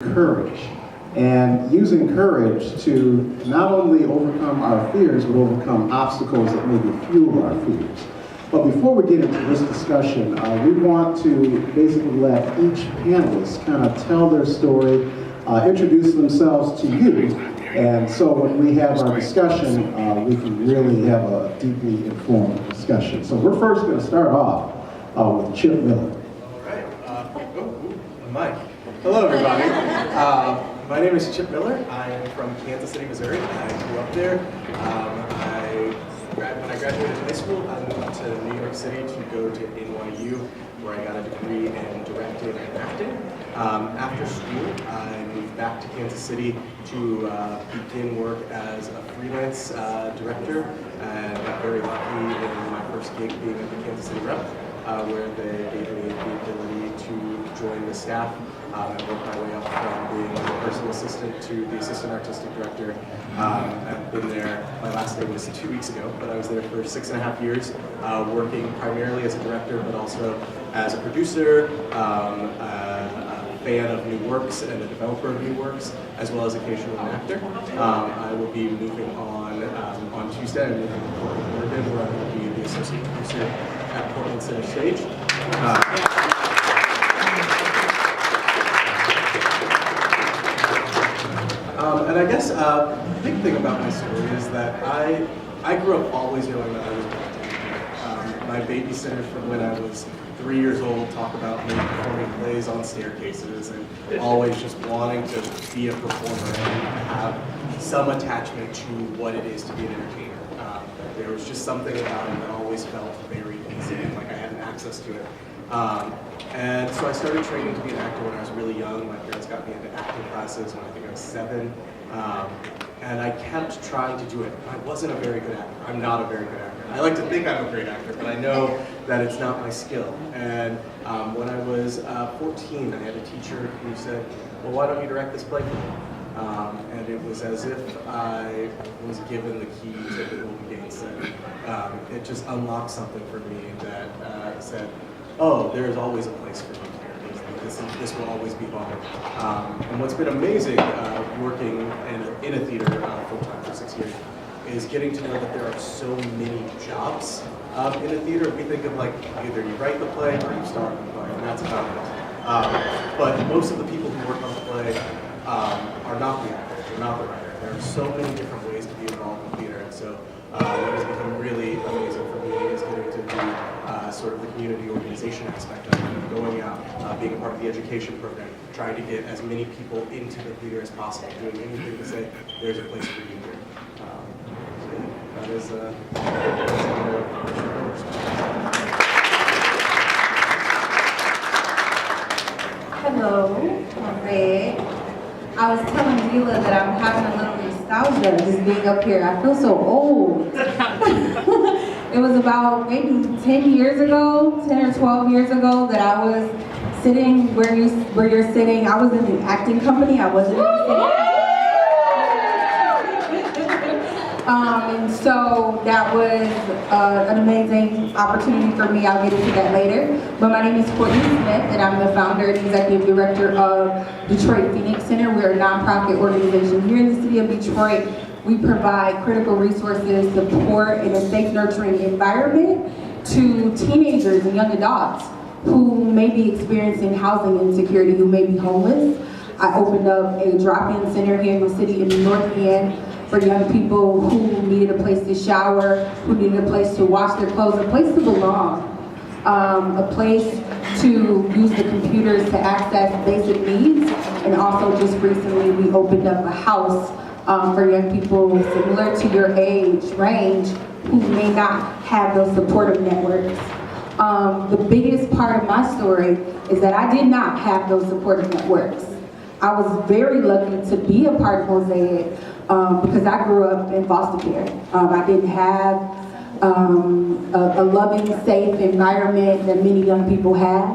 courage, and using courage to not only overcome our fears, but overcome obstacles that maybe fuel our fears. But before we get into this discussion, we want to basically let each panelist kind of tell their story, introduce themselves to you, and so when we have our discussion, we can really have a deeply informed discussion. So we're first going to start off with Chip Miller. All right. Mike. Hello, everybody. My name is Chip Miller. I am from Kansas City, Missouri. I grew up there. When I graduated high school, I moved to New York City to go to NYU, where I got a degree in directing and acting. After school, I moved back to Kansas City to begin work as a freelance director, and got very lucky in my first gig being at the Kansas City Rep, where they gave me the ability to join the staff and work my way up from being the personal assistant to the assistant artistic director. I've been there, my last day was 2 weeks ago, but I was there for 6.5 years, working primarily as a director, but also as a producer, a fan of new works and a developer of new works, as well as occasionally an actor. I will be moving on Tuesday. I'm moving to Portland, Oregon, where I'm going to be the associate producer at Portland Center Stage. And I guess the big thing about my story is that I grew up always knowing that I was going to be here. My babysitter from when I was 3 years old talked about me performing plays on staircases and always just wanting to be a performer and have some attachment to what it is to be an entertainer. There was just something about it that always felt very easy and like I had access to it. And so I started training to be an actor when I was really young. My parents got me into acting classes when I think I was 7. And I kept trying to do it. I wasn't a very good actor. I'm not a very good actor. I like to think I'm a great actor, but I know that it's not my skill. And when I was 14, I had a teacher who said, well, why don't you direct this play for me? And it was as if I was given the key to the Golden Gates, and it just unlocked something for me that said, oh, there's always a place for me here. This will always be home. And what's been amazing working in a theater full-time for 6 years is getting to know that there are so many jobs in a theater. We think of like either you write the play or you star in the play, and that's about it. But most of the people who work on the play are not the actor, they're not the writer. There are so many different ways to be involved in theater, and so what has become really amazing for me is getting to do sort of the community organization aspect of it, going out, being a part of the education program, trying to get as many people into the theater as possible, doing anything to say there's a place for you here. That is Hello, I'm Red. I was telling Vila that I'm having a little nostalgia just being up here. I feel so old. It was about maybe 10 years ago, 10 or 12 years ago, that I was sitting where you're sitting. I was in the acting company. I wasn't in the city. And so that was an amazing opportunity for me. I'll get into that later. But my name is Courtney Smith, and I'm the founder and executive director of Detroit Phoenix Center. We're a nonprofit organization here in the city of Detroit. We provide critical resources, support, and a safe, nurturing environment to teenagers and young adults who may be experiencing housing insecurity, who may be homeless. I opened up a drop-in center here in the city in the North End for young people who needed a place to shower, who needed a place to wash their clothes, a place to belong, a place to use the computers to access basic needs. And also just recently we opened up a house for young people similar to your age range who may not have those supportive networks. The biggest part of my story is that I did not have those supportive networks. I was very lucky to be a part of Mosaic because I grew up in foster care. I didn't have a loving, safe environment that many young people have.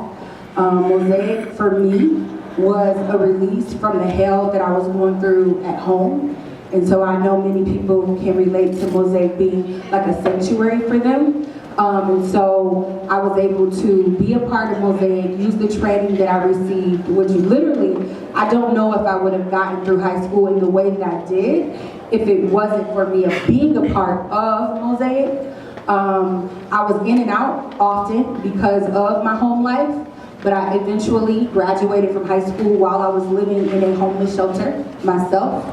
Mosaic for me was a release from the hell that I was going through at home. And so I know many people can relate to Mosaic being like a sanctuary for them. And so I was able to be a part of Mosaic, use the training that I received, which literally, I don't know if I would have gotten through high school in the way that I did if it wasn't for me of being a part of Mosaic. I was in and out often because of my home life, but I eventually graduated from high school while I was living in a homeless shelter myself.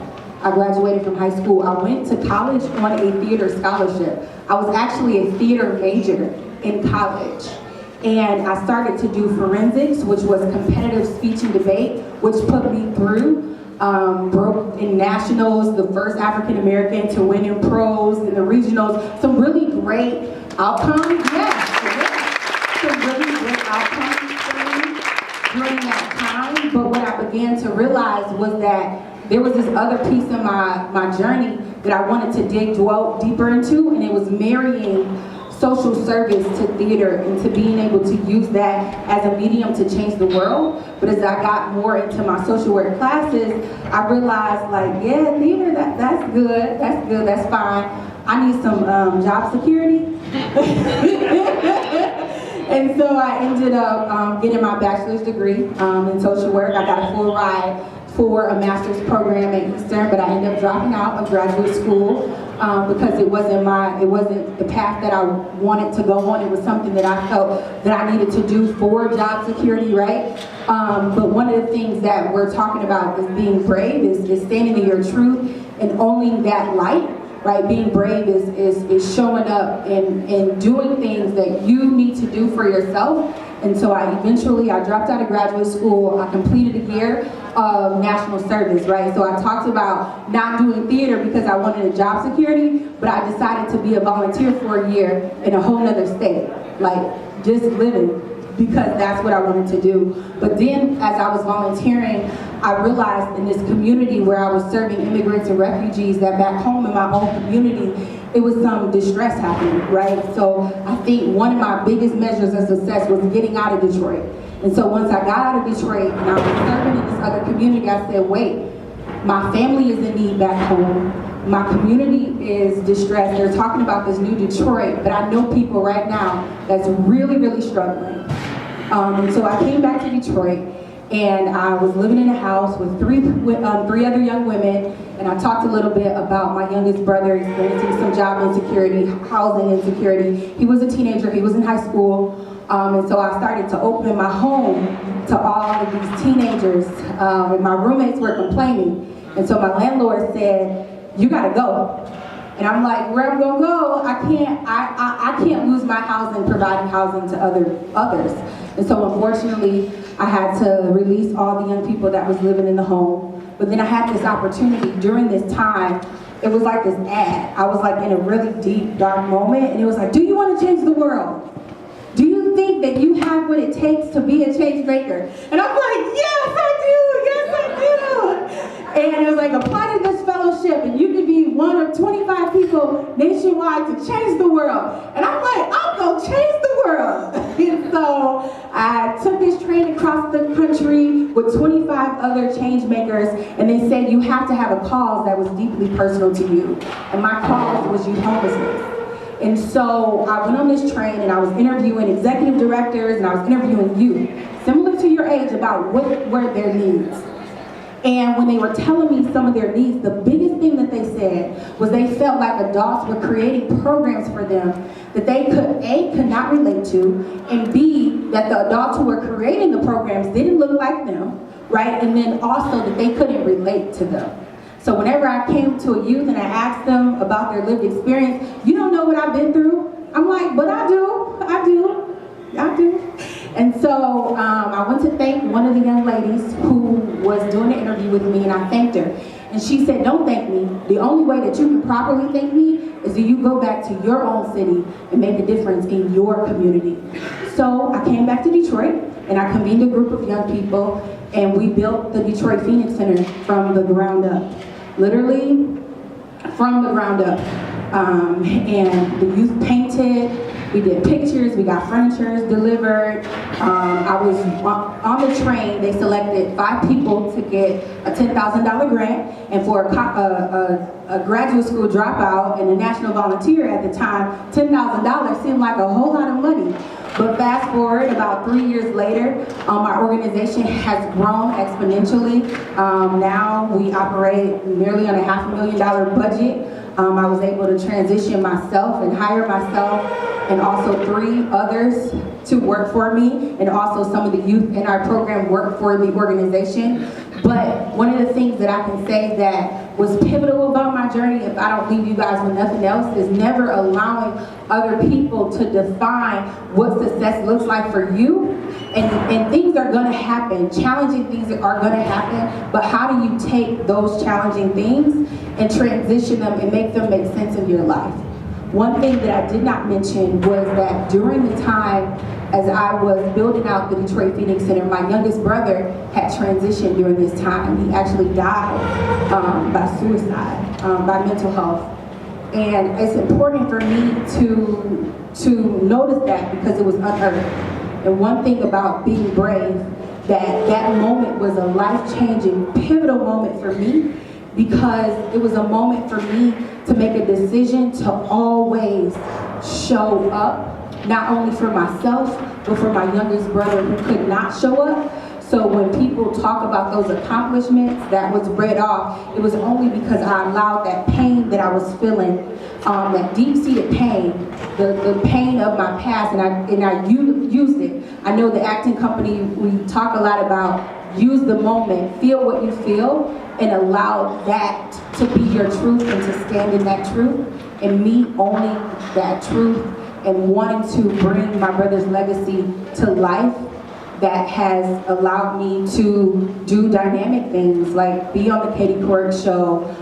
I graduated from high school. I went to college on a theater scholarship. I was actually a theater major in college. And I started to do forensics, which was competitive speech and debate, which put me through, broke in nationals, the first African American to win in pros, in the regionals, some really great outcomes. Some really great outcomes for me during that time. But what I began to realize was that there was this other piece of my journey that I wanted to dwell deeper into, and it was marrying social service to theater and to being able to use that as a medium to change the world. But as I got more into my social work classes, I realized like, yeah, theater, that's good, that's fine. I need some job security. And so I ended up getting my bachelor's degree in social work. I got a full ride for a master's program at Eastern, but I ended up dropping out of graduate school because it wasn't the path that I wanted to go on. It was something that I felt that I needed to do for job security, right? But one of the things that we're talking about is being brave, is standing in your truth and owning that light, right? Being brave is showing up and doing things that you need to do for yourself. And so I dropped out of graduate school. I completed a year of national service, right? So I talked about not doing theater because I wanted a job security, but I decided to be a volunteer for a year in a whole nother state, like just living, because that's what I wanted to do. But then as I was volunteering, I realized in this community where I was serving immigrants and refugees that back home in my own community, it was some distress happening, right? So I think one of my biggest measures of success was getting out of Detroit. And so once I got out of Detroit and I was serving in this other community, I said, wait, my family is in need back home. My community is distressed. They're talking about this new Detroit, but I know people right now that's really, really struggling. And so I came back to Detroit, and I was living in a house with three other young women, and I talked a little bit about my youngest brother experiencing some job insecurity, housing insecurity. He was a teenager, he was in high school, and so I started to open my home to all of these teenagers, and my roommates were complaining. And so my landlord said, you gotta go. And I'm like, where I'm gonna go? I can't lose my housing, providing housing to others. And so unfortunately, I had to release all the young people that was living in the home. But then I had this opportunity during this time. It was like this ad. I was like in a really deep, dark moment, and it was like, do you want to change the world? Do you think that you have what it takes to be a change maker? And I'm like, yes, I do. And it was like, apply to this fellowship, and you can be one of 25 people nationwide to change the world. And I'm like, I'm gonna change the world. And so I took this train across the country with 25 other change makers, and they said you have to have a cause that was deeply personal to you. And my cause was youth homelessness. And so I went on this train and I was interviewing executive directors and I was interviewing youth, similar to your age, about what were their needs. And when they were telling me some of their needs, the biggest thing that they said was they felt like adults were creating programs for them that they could not relate to, and B, that the adults who were creating the programs didn't look like them, right? And then also that they couldn't relate to them. So whenever I came to a youth and I asked them about their lived experience, you don't know what I've been through? I'm like, but I do. And so I went to thank one of the young ladies who was doing the interview with me, and I thanked her. And she said, don't thank me. The only way that you can properly thank me is that you go back to your own city and make a difference in your community. So I came back to Detroit, and I convened a group of young people, and we built the Detroit Phoenix Center from the ground up. Literally from the ground up. And the youth painted, we did pictures, we got furniture delivered. I was on the train, they selected 5 people to get a $10,000 grant, and for a graduate school dropout and a national volunteer at the time, $10,000 seemed like a whole lot of money. But fast forward, about 3 years later, our organization has grown exponentially. Now we operate nearly on a $500,000 budget. I was able to transition myself and hire myself and also 3 others to work for me, and also some of the youth in our program work for the organization. But one of the things that I can say that was pivotal about my journey, if I don't leave you guys with nothing else, is never allowing other people to define what success looks like for you. And things are gonna happen, challenging things are gonna happen, but how do you take those challenging things and transition them and make them make sense of your life? One thing that I did not mention was that during the time as I was building out the Detroit Phoenix Center, my youngest brother had transitioned during this time. He actually died by suicide, by mental health. And it's important for me to notice that because it was unearthed. And one thing about being brave, that moment was a life-changing, pivotal moment for me, because it was a moment for me to make a decision to always show up, not only for myself, but for my youngest brother who could not show up. So when people talk about those accomplishments that was read off, it was only because I allowed that pain that I was feeling, that deep-seated pain, the pain of my past, and I used it. I know the acting company, we talk a lot about use the moment, feel what you feel, and allow that to be your truth and to stand in that truth. And me owning that truth and wanting to bring my brother's legacy to life, that has allowed me to do dynamic things like be on the Katie Couric show,